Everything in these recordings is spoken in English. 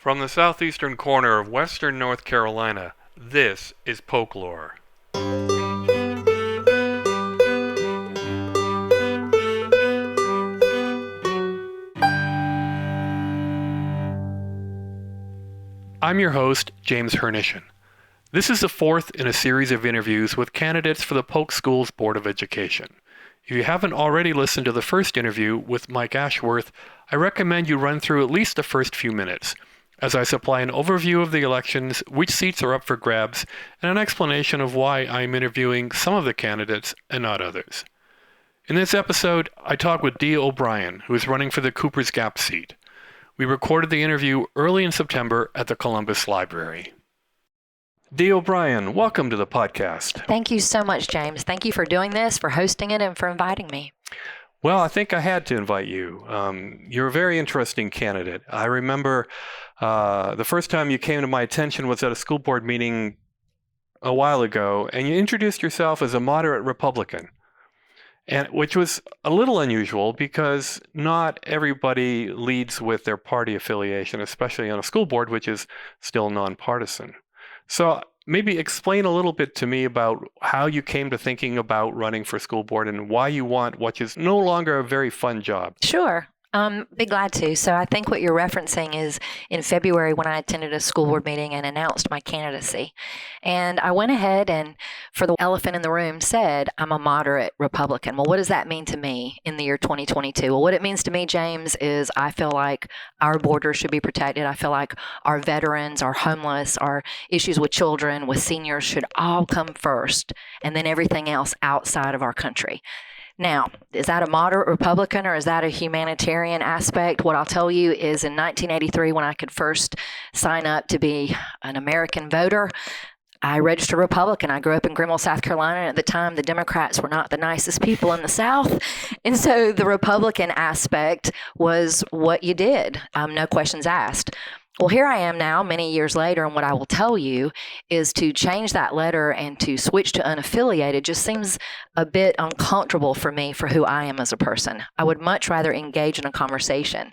From the southeastern corner of western North Carolina, this is Folklore. I'm your host, James Hernishin. This is the fourth in a series of interviews with candidates for the Polk Schools Board of Education. If you haven't already listened to the first interview with Mike Ashworth, I recommend you run through at least the first few minutes, as I supply an overview of the elections, which seats are up for grabs, and an explanation of why I'm interviewing some of the candidates and not others. In this episode, I talk with Dee O'Brien, who is running for the Cooper's Gap seat. We recorded the interview early in September at the Columbus Library. Dee O'Brien, welcome to the podcast. Thank you so much, James. Thank you for doing this, for hosting it, and for inviting me. Well, I think I had to invite you. You're a very interesting candidate. I remember the first time you came to my attention was at a school board meeting a while ago, and you introduced yourself as a moderate Republican, and which was a little unusual because not everybody leads with their party affiliation, especially on a school board, which is still nonpartisan. So maybe explain a little bit to me about how you came to thinking about running for school board and why you want what is no longer a very fun job. Sure. Be glad to. So I think what you're referencing is in February when I attended a school board meeting and announced my candidacy. And I went ahead and, for the elephant in the room, said I'm a moderate Republican. Well, what does that mean to me in the year 2022? Well, what it means to me, James, is I feel like our borders should be protected. I feel like our veterans, our homeless, our issues with children, with seniors should all come first, and then everything else outside of our country. Now, is that a moderate Republican or is that a humanitarian aspect? What I'll tell you is in 1983, when I could first sign up to be an American voter, I registered Republican. I grew up in Greenville, South Carolina, and at the time, the Democrats were not the nicest people in the South. And so the Republican aspect was what you did, no questions asked. Well, here I am now, many years later, and what I will tell you is to change that letter and to switch to unaffiliated just seems a bit uncomfortable for me for who I am as a person. I would much rather engage in a conversation.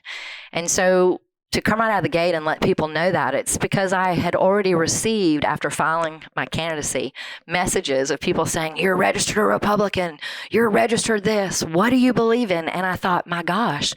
And so to come right out of the gate and let people know that, it's because I had already received, after filing my candidacy, messages of people saying, you're registered a Republican, you're registered this, what do you believe in? And I thought, my gosh,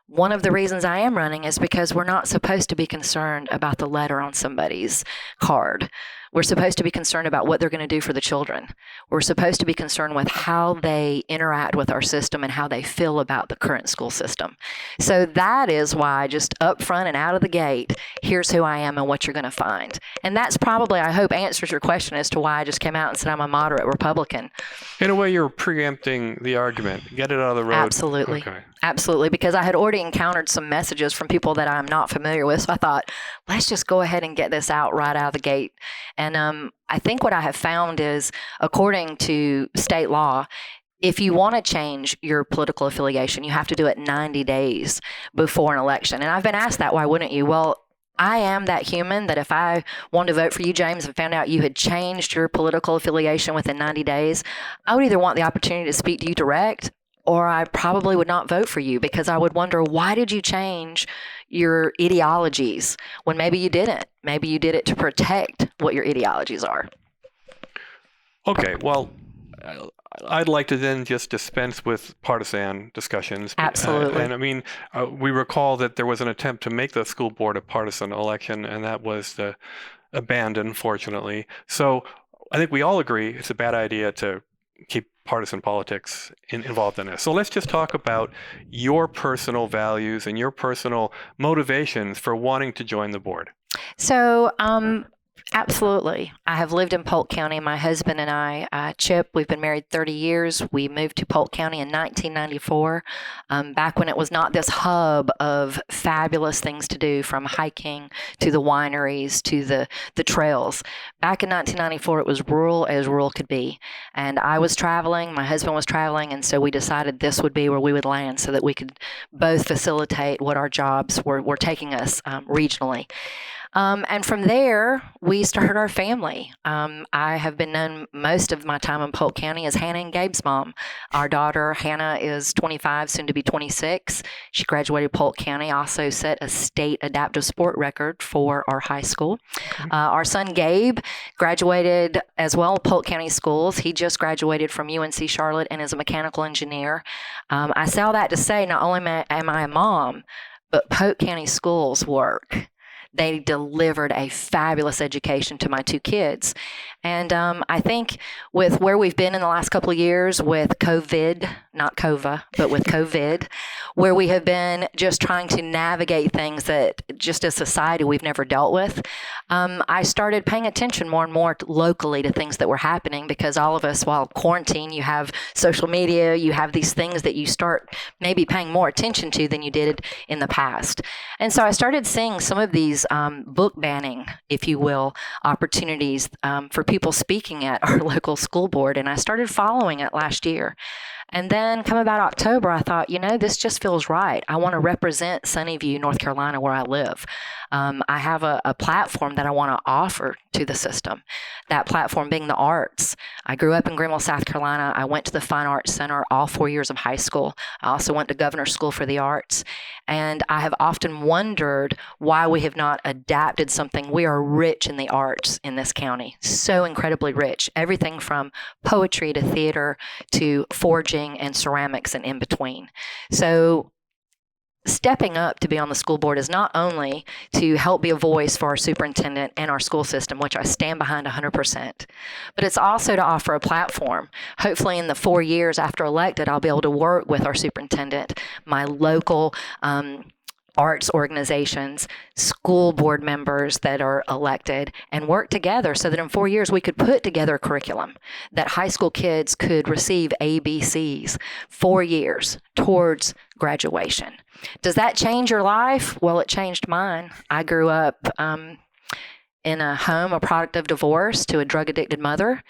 one of the reasons I am running is because we're not supposed to be concerned about the letter on somebody's card. We're supposed to be concerned about what they're going to do for the children. We're supposed to be concerned with how they interact with our system and how they feel about the current school system. So that is why, just up front and out of the gate, here's who I am and what you're going to find. And that's probably, I hope, answers your question as to why I just came out and said I'm a moderate Republican. In a way, you're preempting the argument. Get it out of the road. Absolutely. Okay. Absolutely, because I had already encountered some messages from people that I'm not familiar with. So I thought, let's just go ahead and get this out right out of the gate. And I think what I have found is, according to state law, if you want to change your political affiliation, you have to do it 90 days before an election. And I've been asked that, why wouldn't you? Well, I am that human that if I wanted to vote for you, James, and found out you had changed your political affiliation within 90 days, I would either want the opportunity to speak to you direct, or I probably would not vote for you because I would wonder, why did you change your ideologies when maybe you didn't? Maybe you did it to protect what your ideologies are. Okay, well, I'd like to then just dispense with partisan discussions. Absolutely. And I mean, we recall that there was an attempt to make the school board a partisan election, and that was abandoned, fortunately. So I think we all agree it's a bad idea to keep partisan politics involved in this. So let's just talk about your personal values and your personal motivations for wanting to join the board. So, absolutely. I have lived in Polk County. My husband and I, Chip, we've been married 30 years. We moved to Polk County in 1994, back when it was not this hub of fabulous things to do, from hiking to the wineries to the trails. Back in 1994, it was rural as rural could be. And I was traveling, my husband was traveling, and so we decided this would be where we would land so that we could both facilitate what our jobs were taking us regionally. And from there, we started our family. I have been known most of my time in Polk County as Hannah and Gabe's mom. Our daughter, Hannah, is 25, soon to be 26. She graduated Polk County, also set a state adaptive sport record for our high school. Our son, Gabe, graduated as well Polk County schools. He just graduated from UNC Charlotte and is a mechanical engineer. I say all that to say not only am I a mom, but Polk County schools work. They delivered a fabulous education to my two kids. And I think with where we've been in the last couple of years with COVID, not COVA, but with COVID, where we have been just trying to navigate things that just as society we've never dealt with, I started paying attention more and more locally to things that were happening, because all of us, while quarantine, you have social media, you have these things that you start maybe paying more attention to than you did in the past. And so I started seeing some of these book banning, if you will, opportunities for people speaking at our local school board. And I started following it last year. And then come about October, I thought, this just feels right. I want to represent Sunnyview, North Carolina, where I live. I have a platform that I want to offer to the system, that platform being the arts. I grew up in Greenville, South Carolina. I went to the Fine Arts Center all 4 years of high school. I also went to Governor's School for the Arts. And I have often wondered why we have not adapted something. We are rich in the arts in this county, so incredibly rich. Everything from poetry to theater to forging and ceramics and in between. So stepping up to be on the school board is not only to help be a voice for our superintendent and our school system, which I stand behind 100%, but it's also to offer a platform. Hopefully in the 4 years after elected, I'll be able to work with our superintendent, my local arts organizations, school board members that are elected, and work together so that in 4 years we could put together a curriculum that high school kids could receive ABCs 4 years towards graduation. Does that change your life? Well, it changed mine. I grew up in a home, a product of divorce, to a drug-addicted mother.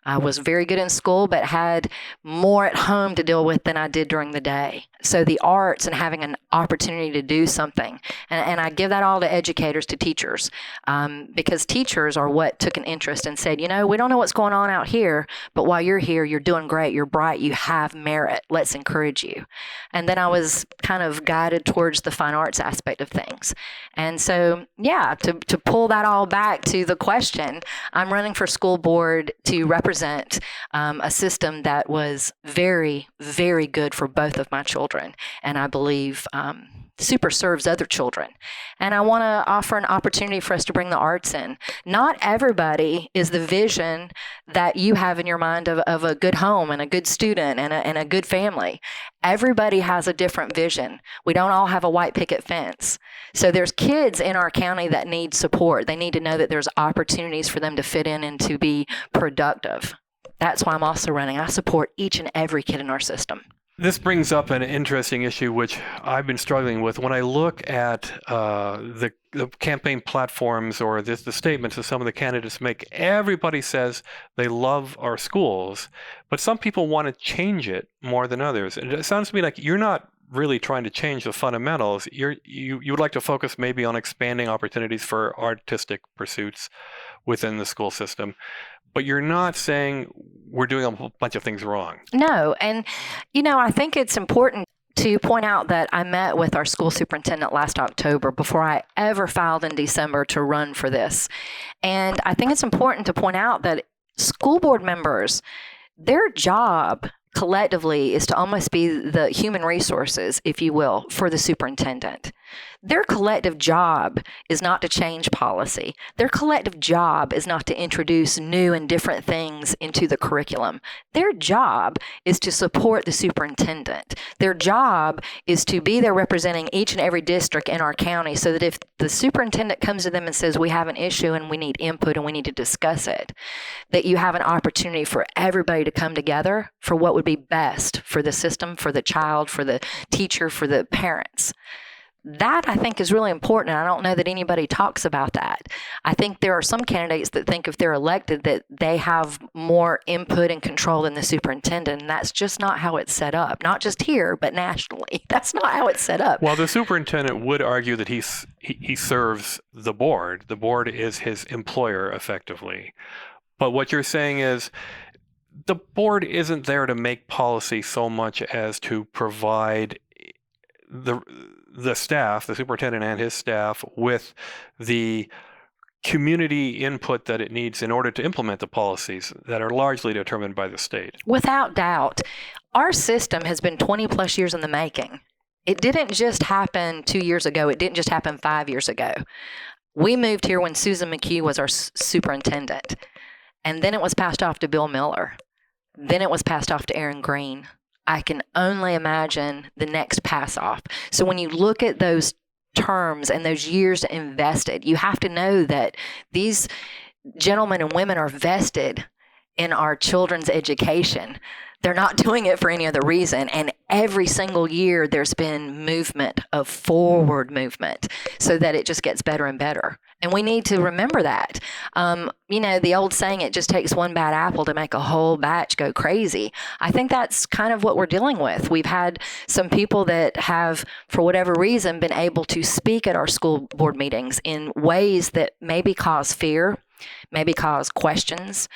I was very good in school, but had more at home to deal with than I did during the day. So the arts and having an opportunity to do something, and I give that all to educators, to teachers, because teachers are what took an interest and said, we don't know what's going on out here, but while you're here, you're doing great, you're bright, you have merit, let's encourage you. And then I was kind of guided towards the fine arts aspect of things. And so, to pull that all back to the question, I'm running for school board to represent a system that was very, very good for both of my children, and I believe super serves other children. And I want to offer an opportunity for us to bring the arts in. Not everybody is the vision that you have in your mind of a good home and a good student and a good family. Everybody has a different vision. We don't all have a white picket fence. So there's kids in our county that need support. They need to know that there's opportunities for them to fit in and to be productive. That's why I'm also running. I support each and every kid in our system. This brings up an interesting issue which I've been struggling with. When I look at the campaign platforms or the statements that some of the candidates make, everybody says they love our schools, but some people want to change it more than others. And it sounds to me like you're not really trying to change the fundamentals. You would like to focus maybe on expanding opportunities for artistic pursuits within the school system. But you're not saying we're doing a whole bunch of things wrong. No. And, I think it's important to point out that I met with our school superintendent last October before I ever filed in December to run for this. And I think it's important to point out that school board members, their job collectively is to almost be the human resources, if you will, for the superintendent. Their collective job is not to change policy. Their collective job is not to introduce new and different things into the curriculum. Their job is to support the superintendent. Their job is to be there representing each and every district in our county so that if the superintendent comes to them and says, we have an issue and we need input and we need to discuss it, that you have an opportunity for everybody to come together for what would be best for the system, for the child, for the teacher, for the parents. That, I think, is really important. And I don't know that anybody talks about that. I think there are some candidates that think if they're elected that they have more input and control than the superintendent. And that's just not how it's set up. Not just here, but nationally. That's not how it's set up. Well, the superintendent would argue that he serves the board. The board is his employer, effectively. But what you're saying is the board isn't there to make policy so much as to provide the staff, the superintendent and his staff, with the community input that it needs in order to implement the policies that are largely determined by the state. Without doubt. Our system has been 20 plus years in the making. It didn't just happen 2 years ago. It didn't just happen 5 years ago. We moved here when Susan McHugh was our superintendent. And then it was passed off to Bill Miller. Then it was passed off to Aaron Green. I can only imagine the next pass off. So when you look at those terms and those years invested, you have to know that these gentlemen and women are vested in our children's education. They're not doing it for any other reason. And every single year there's been movement of forward movement so that it just gets better and better. And we need to remember that. The old saying, it just takes one bad apple to make a whole batch go crazy. I think that's kind of what we're dealing with. We've had some people that have, for whatever reason, been able to speak at our school board meetings in ways that maybe cause fear, maybe cause questions.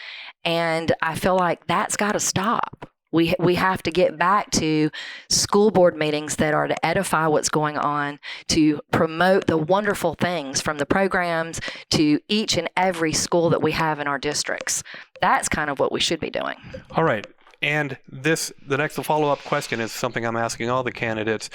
And I feel like that's got to stop. We have to get back to school board meetings that are to edify what's going on, to promote the wonderful things from the programs to each and every school that we have in our districts. That's kind of what we should be doing. All right. And the next follow-up question is something I'm asking all the candidates.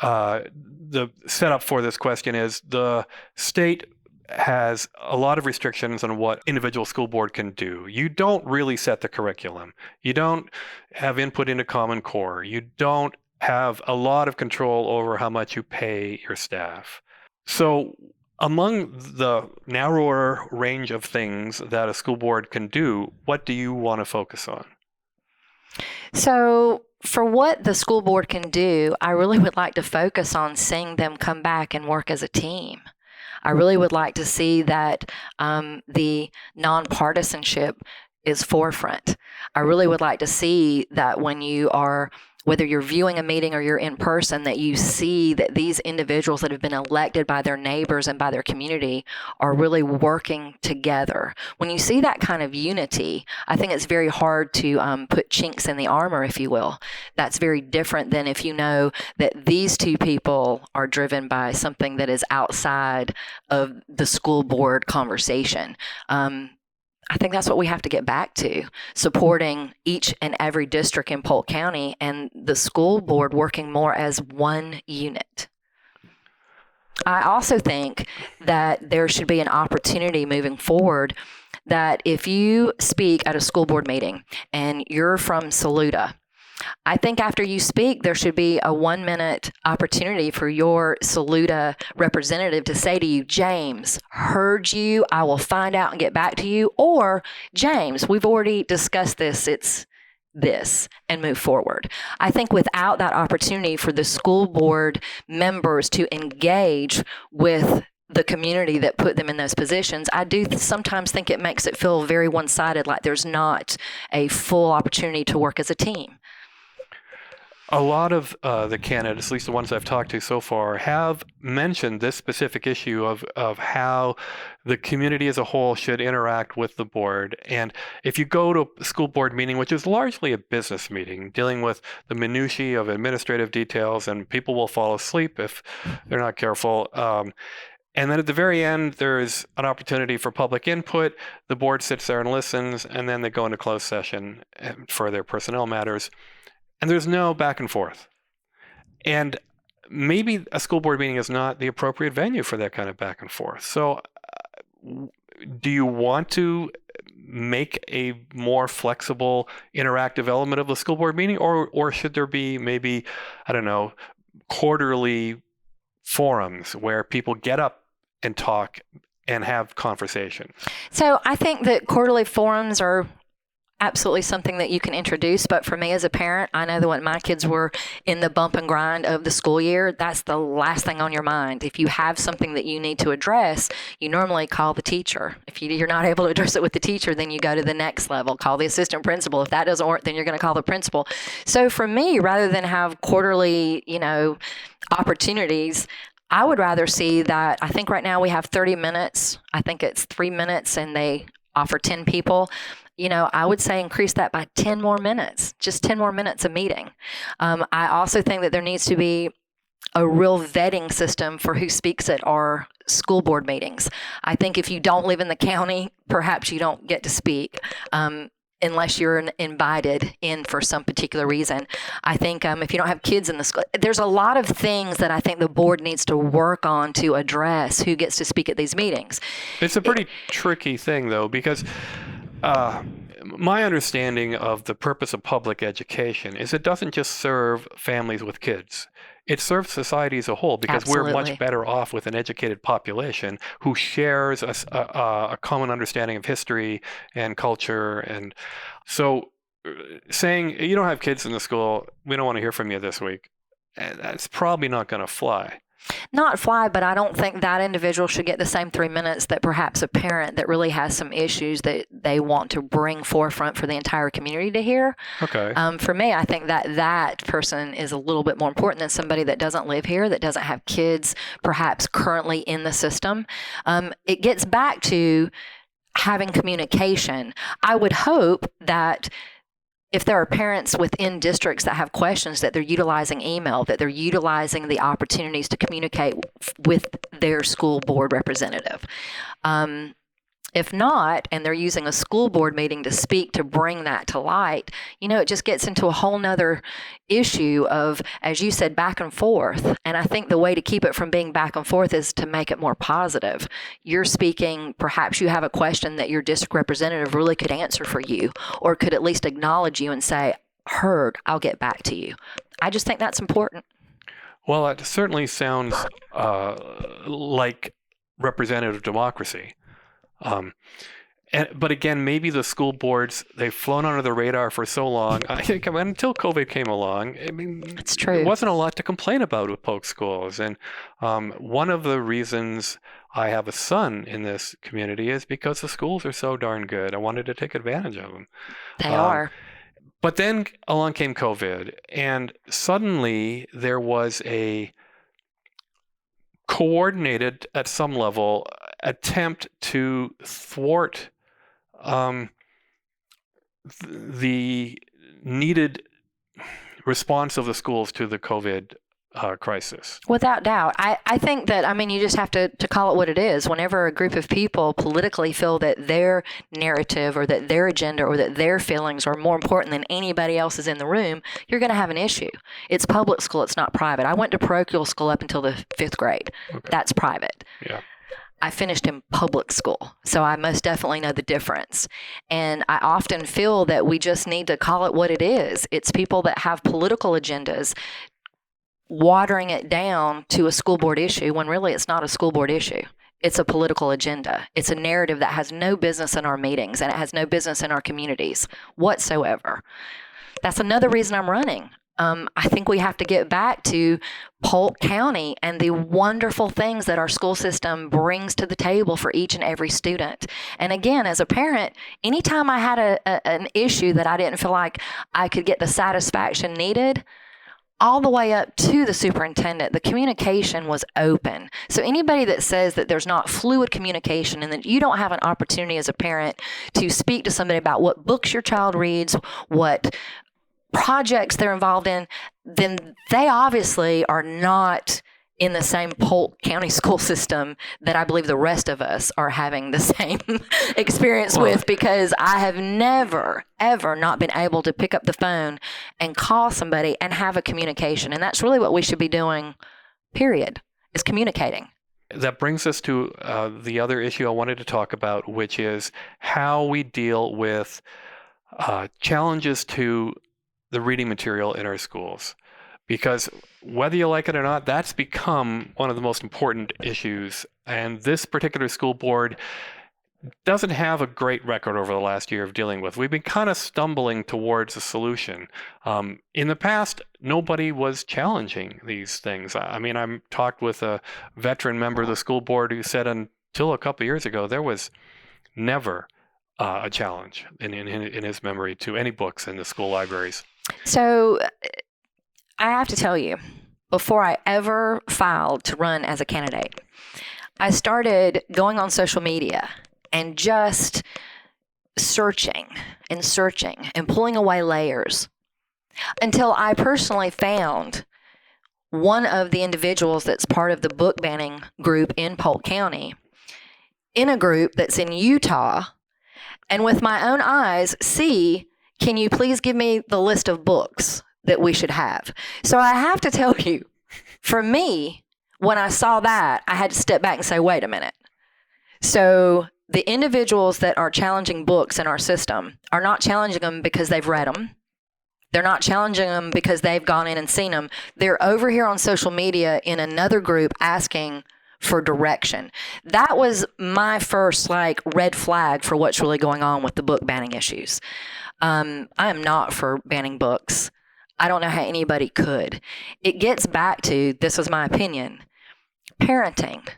The setup for this question is the state has a lot of restrictions on what individual school board can do. You don't really set the curriculum. You don't have input into Common Core. You don't have a lot of control over how much you pay your staff. So among the narrower range of things that a school board can do, what do you want to focus on? So for what the school board can do, I really would like to focus on seeing them come back and work as a team. I really would like to see that the nonpartisanship is forefront. I really would like to see that when you are, whether you're viewing a meeting or you're in person, that you see that these individuals that have been elected by their neighbors and by their community are really working together. When you see that kind of unity, I think it's very hard to put chinks in the armor, if you will. That's very different than if you know that these two people are driven by something that is outside of the school board conversation. I think that's what we have to get back to, supporting each and every district in Polk County and the school board working more as one unit. I also think that there should be an opportunity moving forward that if you speak at a school board meeting and you're from Saluda, I think after you speak, there should be a 1-minute opportunity for your Saluda representative to say to you, James, heard you, I will find out and get back to you. Or, James, we've already discussed this, it's this, and move forward. I think without that opportunity for the school board members to engage with the community that put them in those positions, I do sometimes think it makes it feel very one-sided, like there's not a full opportunity to work as a team. A lot of the candidates, at least the ones I've talked to so far, have mentioned this specific issue of how the community as a whole should interact with the board. And if you go to a school board meeting, which is largely a business meeting, dealing with the minutiae of administrative details, and people will fall asleep if they're not careful. And then at the very end, there's an opportunity for public input. The board sits there and listens, and then they go into closed session for their personnel matters. And there's no back and forth. And maybe a school board meeting is not the appropriate venue for that kind of back and forth. So do you want to make a more flexible, interactive element of the school board meeting? Or should there be maybe, I don't know, quarterly forums where people get up and talk and have conversation? So I think that quarterly forums are absolutely something that you can introduce. But for me as a parent, I know that when my kids were in the bump and grind of the school year, that's the last thing on your mind. If you have something that you need to address, you normally call the teacher. If you're not able to address it with the teacher, then you go to the next level, call the assistant principal. If that doesn't work, then you're going to call the principal. So for me, rather than have quarterly, opportunities, I would rather see that. I think right now we have 30 minutes. I think it's 3 minutes and they offer 10 people. I would say increase that by 10 more minutes, just 10 more minutes a meeting. I also think that there needs to be a real vetting system for who speaks at our school board meetings. I think if you don't live in the county, perhaps you don't get to speak. Unless you're invited in for some particular reason. I think if you don't have kids in the school, there's a lot of things that I think the board needs to work on to address who gets to speak at these meetings. It's a pretty tricky thing, though, because my understanding of the purpose of public education is it doesn't just serve families with kids. It serves society as a whole, because Absolutely. we're much better off with an educated population who shares a common understanding of history and culture. And so saying you don't have kids in the school, we don't want to hear from you this week, that's probably not going to fly. Not fly, but I don't think that individual should get the same 3 minutes that perhaps a parent that really has some issues that they want to bring forefront for the entire community to hear. Okay. For me, I think that person is a little bit more important than somebody that doesn't live here, that doesn't have kids perhaps currently in the system. It gets back to having communication. I would hope that if there are parents within districts that have questions, that they're utilizing email, that they're utilizing the opportunities to communicate with their school board representative. If not, and they're using a school board meeting to speak to bring that to light, it just gets into a whole nother issue of, as you said, back and forth. And I think the way to keep it from being back and forth is to make it more positive. You're speaking, perhaps you have a question that your district representative really could answer for you, or could at least acknowledge you and say, heard, I'll get back to you. I just think that's important. Well, it certainly sounds like representative democracy. But again, maybe the school boards, they've flown under the radar for so long. I think until COVID came along, It's true. There wasn't a lot to complain about with Polk schools. And one of the reasons I have a son in this community is because the schools are so darn good. I wanted to take advantage of them. They are. But then along came COVID, and suddenly there was a coordinated, at some level, attempt to thwart the needed response of the schools to the COVID crisis. Without doubt. I think that, you just have to call it what it is. Whenever a group of people politically feel that their narrative or that their agenda or that their feelings are more important than anybody else's in the room, you're going to have an issue. It's public school. It's not private. I went to parochial school up until the 5th grade. Okay. That's private. Yeah. I finished in public school, so I most definitely know the difference. And I often feel that we just need to call it what it is. It's people that have political agendas watering it down to a school board issue when really it's not a school board issue. It's a political agenda. It's a narrative that has no business in our meetings, and it has no business in our communities whatsoever. That's another reason I'm running. I think we have to get back to Polk County and the wonderful things that our school system brings to the table for each and every student. And again, as a parent, anytime I had an issue that I didn't feel like I could get the satisfaction needed, all the way up to the superintendent, the communication was open. So anybody that says that there's not fluid communication and that you don't have an opportunity as a parent to speak to somebody about what books your child reads, what projects they're involved in, then they obviously are not in the same Polk County school system that I believe the rest of us are having the same experience with, because I have never, ever not been able to pick up the phone and call somebody and have a communication. And that's really what we should be doing, period, is communicating. That brings us to the other issue I wanted to talk about, which is how we deal with challenges to the reading material in our schools. Because whether you like it or not, that's become one of the most important issues. And this particular school board doesn't have a great record over the last year of dealing with. We've been kind of stumbling towards a solution. In the past, nobody was challenging these things. I mean, I talked with a veteran member of the school board who said until a couple of years ago, there was never a challenge in his memory to any books in the school libraries. So I have to tell you, before I ever filed to run as a candidate, I started going on social media and just searching and pulling away layers until I personally found one of the individuals that's part of the book banning group in Polk County in a group that's in Utah, and with my own eyes see, can you please give me the list of books that we should have? So I have to tell you, for me, when I saw that, I had to step back and say, wait a minute. So the individuals that are challenging books in our system are not challenging them because they've read them. They're not challenging them because they've gone in and seen them. They're over here on social media in another group asking for direction. That was my first red flag for what's really going on with the book banning issues. I am not for banning books. I don't know how anybody could. It gets back to, this is my opinion, parenting.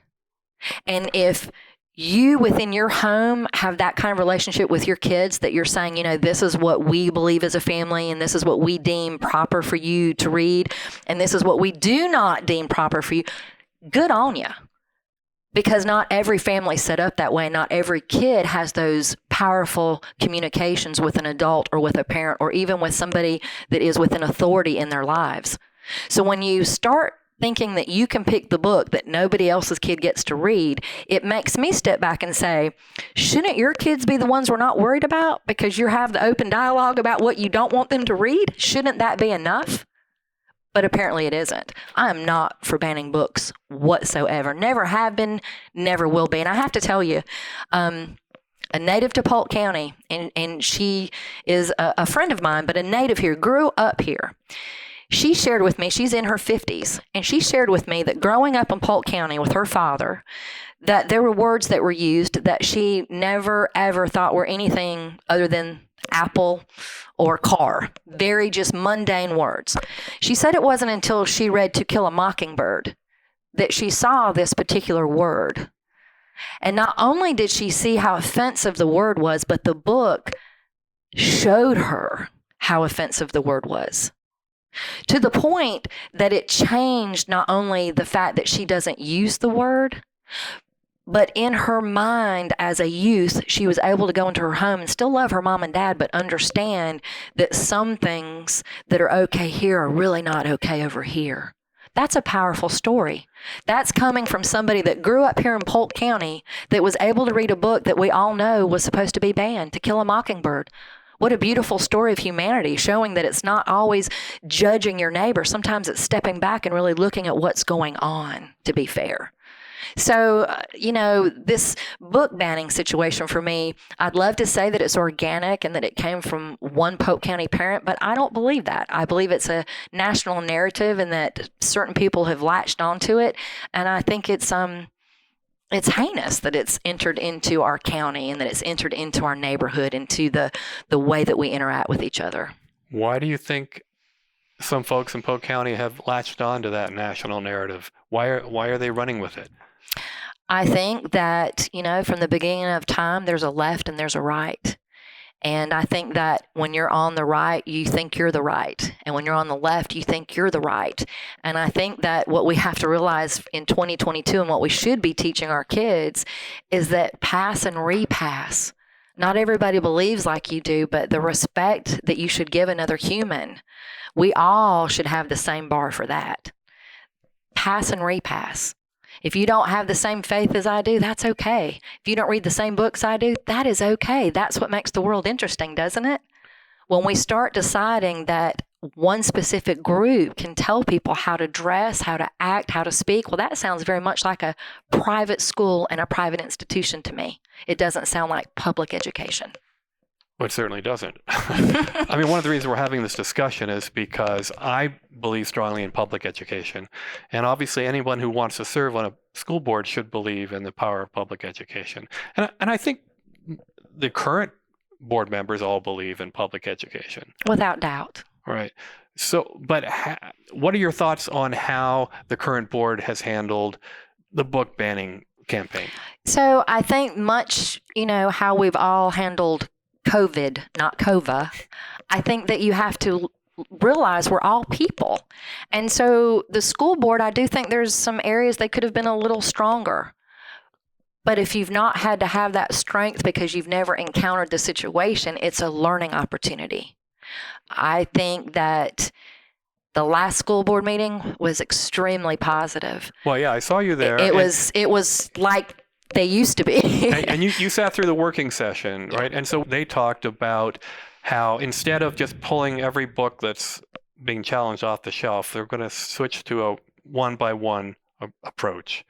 And if you within your home have that kind of relationship with your kids that you're saying, this is what we believe as a family, and this is what we deem proper for you to read, and this is what we do not deem proper for you, good on you. Because not every family's set up that way. Not every kid has those powerful communications with an adult or with a parent or even with somebody that is with an authority in their lives. So when you start thinking that you can pick the book that nobody else's kid gets to read, it makes me step back and say, shouldn't your kids be the ones we're not worried about because you have the open dialogue about what you don't want them to read? Shouldn't that be enough? But apparently it isn't. I am not for banning books whatsoever. Never have been, never will be. And I have to tell you, a native to Polk County, and she is a friend of mine, but a native here, grew up here. She shared with me, she's in her 50s, and she shared with me that growing up in Polk County with her father, that there were words that were used that she never, ever thought were anything other than apple or car. Very just mundane words. She said it wasn't until she read To Kill a Mockingbird that she saw this particular word. And not only did she see how offensive the word was, but the book showed her how offensive the word was. To the point that it changed not only the fact that she doesn't use the word, but in her mind as a youth, she was able to go into her home and still love her mom and dad, but understand that some things that are okay here are really not okay over here. That's a powerful story. That's coming from somebody that grew up here in Polk County that was able to read a book that we all know was supposed to be banned, To Kill a Mockingbird. What a beautiful story of humanity, showing that it's not always judging your neighbor. Sometimes it's stepping back and really looking at what's going on, to be fair. So, this book banning situation for me, I'd love to say that it's organic and that it came from one Polk County parent, but I don't believe that. I believe it's a national narrative and that certain people have latched onto it. And I think it's heinous that it's entered into our county and that it's entered into our neighborhood, into the way that we interact with each other. Why do you think some folks in Polk County have latched onto that national narrative? Why are they running with it? I think that, from the beginning of time, there's a left and there's a right. And I think that when you're on the right, you think you're the right. And when you're on the left, you think you're the right. And I think that what we have to realize in 2022 and what we should be teaching our kids is that pass and repass. Not everybody believes like you do, but the respect that you should give another human, we all should have the same bar for that. Pass and repass. If you don't have the same faith as I do, that's okay. If you don't read the same books I do, that is okay. That's what makes the world interesting, doesn't it? When we start deciding that one specific group can tell people how to dress, how to act, how to speak, well, that sounds very much like a private school and a private institution to me. It doesn't sound like public education. Well, it certainly doesn't. I mean, one of the reasons we're having this discussion is because I believe strongly in public education. And obviously, anyone who wants to serve on a school board should believe in the power of public education. And I think the current board members all believe in public education. Without doubt. Right. So, but what are your thoughts on how the current board has handled the book banning campaign? So I think much, how we've all handled COVID, not COVA, I think that you have to realize we're all people. And so the school board, I do think there's some areas they could have been a little stronger. But if you've not had to have that strength because you've never encountered the situation, it's a learning opportunity. I think that the last school board meeting was extremely positive. Well, yeah, I saw you there. It was like they used to be. And you sat through the working session, right? And so they talked about how instead of just pulling every book that's being challenged off the shelf, they're going to switch to a one-by-one approach.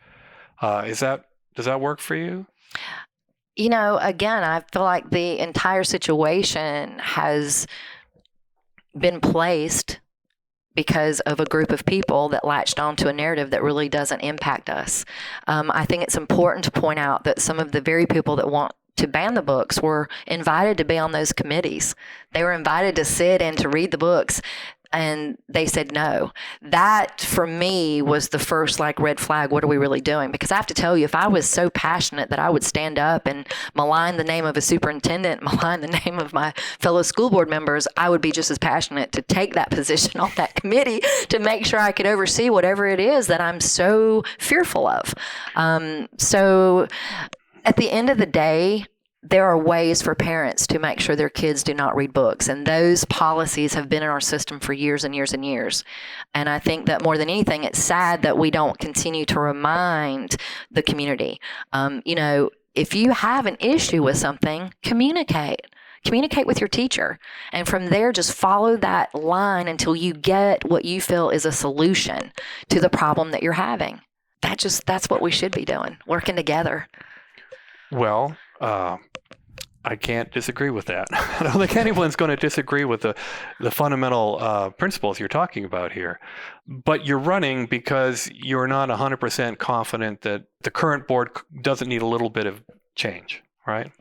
Does that work for you? Again, I feel like the entire situation has been placed because of a group of people that latched onto a narrative that really doesn't impact us. I think it's important to point out that some of the very people that want to ban the books were invited to be on those committees. They were invited to sit and to read the books, and they said no. That, for me, was the first red flag. What are we really doing? Because I have to tell you, if I was so passionate that I would stand up and malign the name of a superintendent, malign the name of my fellow school board members, I would be just as passionate to take that position on that committee to make sure I could oversee whatever it is that I'm so fearful of. So at the end of the day, there are ways for parents to make sure their kids do not read books. And those policies have been in our system for years and years and years. And I think that more than anything, it's sad that we don't continue to remind the community. If you have an issue with something, communicate with your teacher. And from there, just follow that line until you get what you feel is a solution to the problem that you're having. That's what we should be doing, working together. Well, I can't disagree with that. I don't think anyone's going to disagree with the fundamental principles you're talking about here. But you're running because you're not 100% confident that the current board doesn't need a little bit of change, right?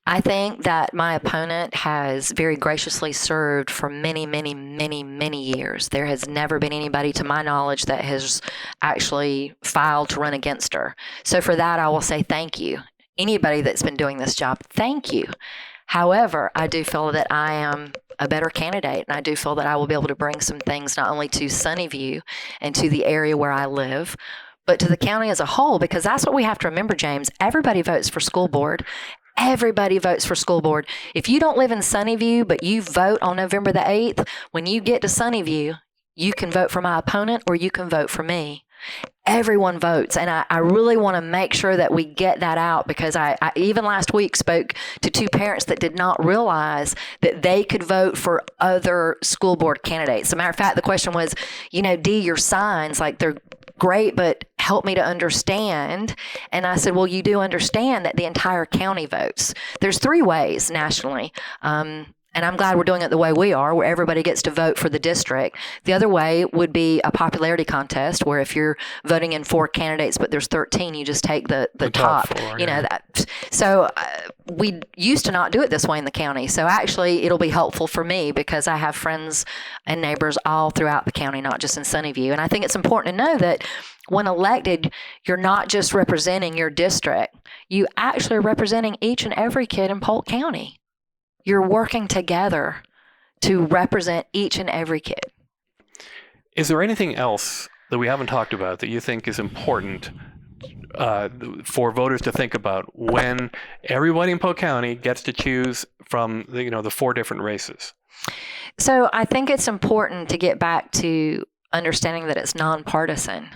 I think that my opponent has very graciously served for many, many, many, many years. There has never been anybody, to my knowledge, that has actually filed to run against her. So for that, I will say thank you. Anybody that's been doing this job, thank you. However, I do feel that I am a better candidate, and I do feel that I will be able to bring some things not only to Sunnyview and to the area where I live, but to the county as a whole, because that's what we have to remember, James. Everybody votes for school board. Everybody votes for school board. If you don't live in Sunnyview, but you vote on November the 8th, when you get to Sunnyview, you can vote for my opponent or you can vote for me. Everyone votes, and I really want to make sure that we get that out, because I even last week spoke to two parents that did not realize that they could vote for other school board candidates. As a matter of fact, the question was, Dee, your signs, they're great, but help me to understand. And I said, well, you do understand that the entire county votes. There's 3 ways nationally. And I'm glad we're doing it the way we are, where everybody gets to vote for the district. The other way would be a popularity contest, where if you're voting in 4 candidates, but there's 13, you just take the top 4, yeah. That. So we used to not do it this way in the county. So actually, it'll be helpful for me, because I have friends and neighbors all throughout the county, not just in Sunnyview. And I think it's important to know that when elected, you're not just representing your district. You actually are representing each and every kid in Polk County. You're working together to represent each and every kid. Is there anything else that we haven't talked about that you think is important for voters to think about when everybody in Polk County gets to choose from the 4 different races? So I think it's important to get back to understanding that it's nonpartisan.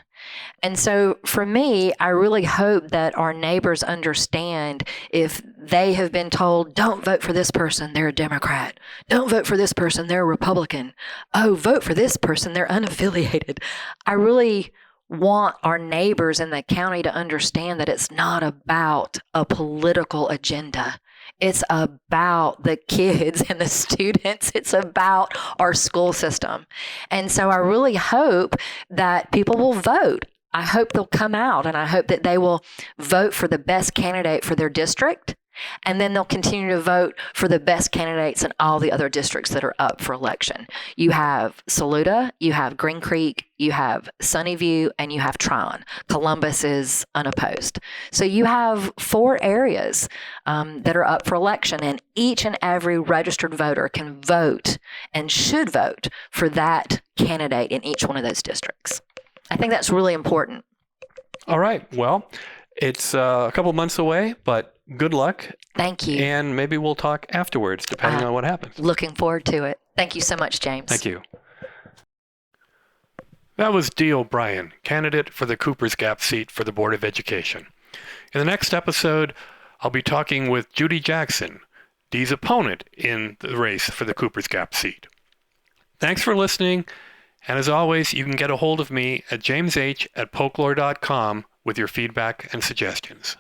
And so for me, I really hope that our neighbors understand, if they have been told, don't vote for this person, they're a Democrat. Don't vote for this person, they're a Republican. Oh, vote for this person, they're unaffiliated. I really want our neighbors in the county to understand that it's not about a political agenda. It's about the kids and the students. It's about our school system. And so I really hope that people will vote. I hope they'll come out, and I hope that they will vote for the best candidate for their district. And then they'll continue to vote for the best candidates in all the other districts that are up for election. You have Saluda, you have Green Creek, you have Sunnyview, and you have Tryon. Columbus is unopposed. So you have 4 areas that are up for election, and each and every registered voter can vote and should vote for that candidate in each one of those districts. I think that's really important. All right. Well, it's a couple months away, but good luck. Thank you. And maybe we'll talk afterwards, depending on what happens. Looking forward to it. Thank you so much, James. Thank you. That was Dee O'Brien, candidate for the Cooper's Gap seat for the Board of Education. In the next episode, I'll be talking with Judy Jackson, Dee's opponent in the race for the Cooper's Gap seat. Thanks for listening, and as always, you can get a hold of me at jamesh@folklore.com with your feedback and suggestions.